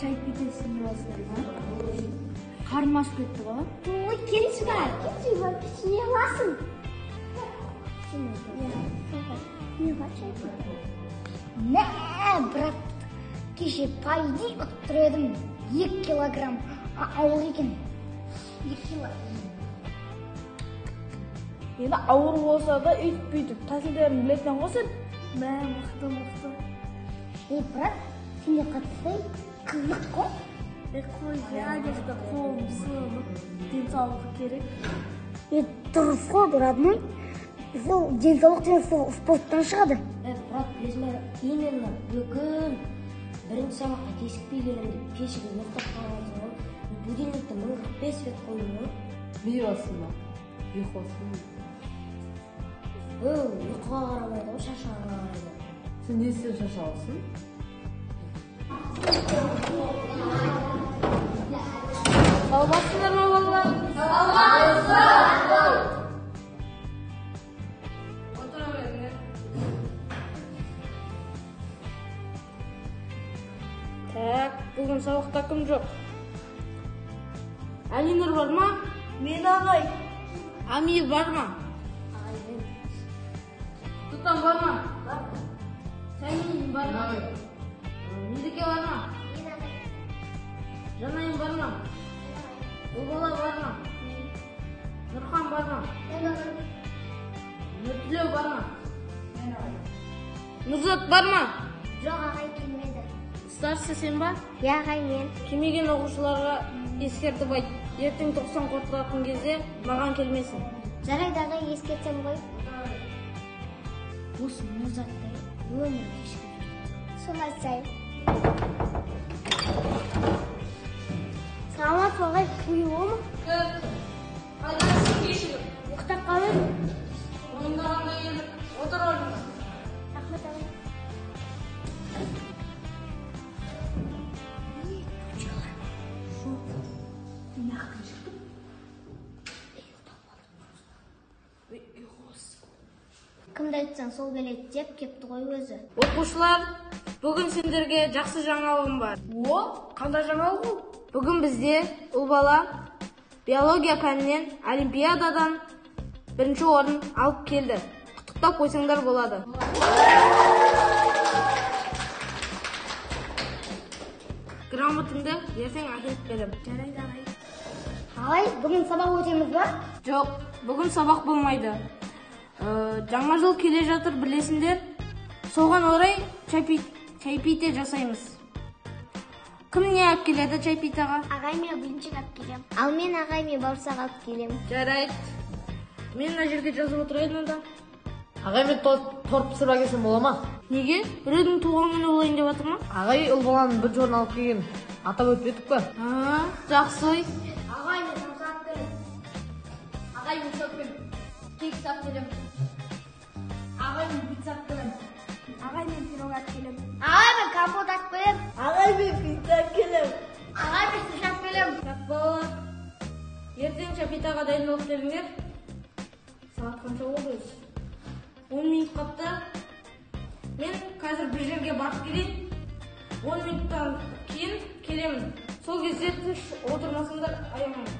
чай питесин аласыздар. Карным ашып кетти го. Ой, келиши бар. Келиши бар. Кичине аласың. Не бар чай? Не, брат. Кеше пайди отуруп едим. 2 килограмм ауыр екен. 2 килограмм. Енді ауыр болса да өйтіп тәсілдерін білетін ғой сен. Мықты. Брат, сенде қатыстай қызық қой. Қой, әдесті қолым сынып, денсаулығы керек. Дұрыс қой, родной. Сол денсаулық деген спорттан шығады. Брат, білесің, именно бүгін бірінші сабаққа кешікпей келемін деп кешігіп ұйықтап қалған соң будильникті 10:45 рет қойдым ғой. Бейбасың ба? Ұйқысың. Ұйқыға қарамайды ғой, шаршамайды. Сен не істеп шаршаласың? Саламатсыздар ма балалар? Саламатсыз! Отыра беріңдер. Так, бүгін сабақта кім жоқ? Әлинұр бар ма? Мен ағай. Амир бар ма? Тұтан бар ма? Бар. Сәмин бар ма? Медеке бар ма? Жанайым бар ма? Ұлбала бар ма? Нұрхан бар ма? Нұртілеу бар ма? Нұрзат бар ма? Жоқ, ағай келмеді. Старший сен ба? Ағай мен. Келмеген оқушыларға ескертіп айт. Ертең 90 қорытатын кезде маған келмесін. Жарайды ағай, ескертсем ғой. Осы Нұрзаттай өмір кешіп жүрді. Соны айтсай. Саламат ағай, күлі болма? Қайдасың кешігіп? Ұйықтап қалайын. Ойындағанда келіп, отыр орнына. Рахмет ағай. Кімді айтсаң сол келеді деп кепті ғой өзі. Оқушылар, бүгін сендерге жақсы жаңалығым бар. Қандай жаңалық ол? Бүгін бізде ұлбала биология пәнінен олимпиададан 1-ші орын алып келді. Құттықтап қойсаңдар болады. Грамотыңды ертең әкеліп берем. Жарайды ағай. Ағай, бүгін сабақ өтеміз ба? Жоқ, бүгін сабақ болмайды. Жаңа жыл келе жатыр, білесіңдер. Соған орай чайпите жасаймыз. Кім не алып келеді чайпитаға? Ағай, мен блинчик алып келем. Ал мен ағай, мен бауырсақ алып келем. Жарайды. Мен мына жерге жазып отырайын онда. Ағай, мен торт пісіріп әкелсем бола ма? Неге? Біреудің туған күні болайын деп жатыр ма? Ағай, ұлбаланың 1-ші орын алып келген. Атап өтпедік пе? Жақсы ой. Ағай, мен самса алып келем. Ағай, мен соппен кекс алып келем. Ағай, мен пицца алып келем. Ағай, мен пирог алып келем. Ағай, мен компот алып келем. Ағай, мен пицца алып келем. Ағай, мен суши алып келем. Так, балалар. Ертең чайпитаға дайындалып келіңдер. Сағат қанша болды өзі? 10 минут қапты. Мен қазір бір жерге барып келейін. 10 минуттан кейін келемін. Сол кезде тыныш отырмасыңдар, аямаймын.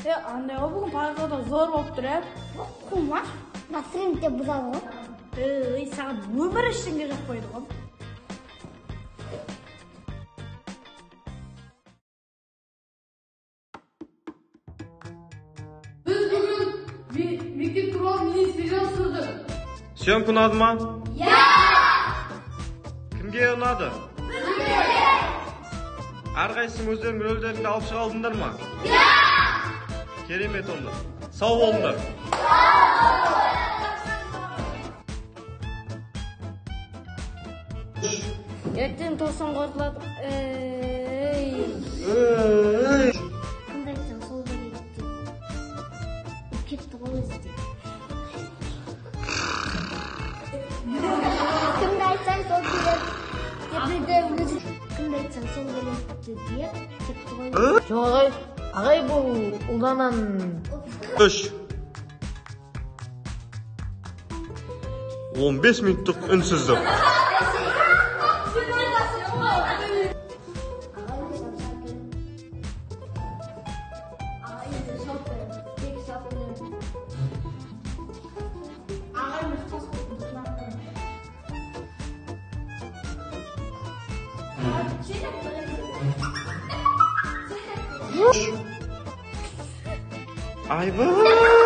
Андай ғой, бүгін парақшада зор болып тұр, Құмаш, настроение бұзады ғой. Саған өмір ішінге жақпайды ғой. Біз бүгін мектеп туралы мини-сериал түсірдік. Съемка ұнады ма? Кімге ұнады? Әрқайсың өздерің рөлдеріңді алып шыға алдыңдар ма? Керемет онда. Сау болыңдар. Ертең 90 қорытылады. Кімді айтсаң сол келеді деп. Кетті ғой өзі деп. Кімді айтсаң сол келеді. Кімді айтсаң сол келеді деп кетті ғой. Жоқ ағай, бұл ұлданан... 3 15 minutluk ünsüzlük. Ayvın.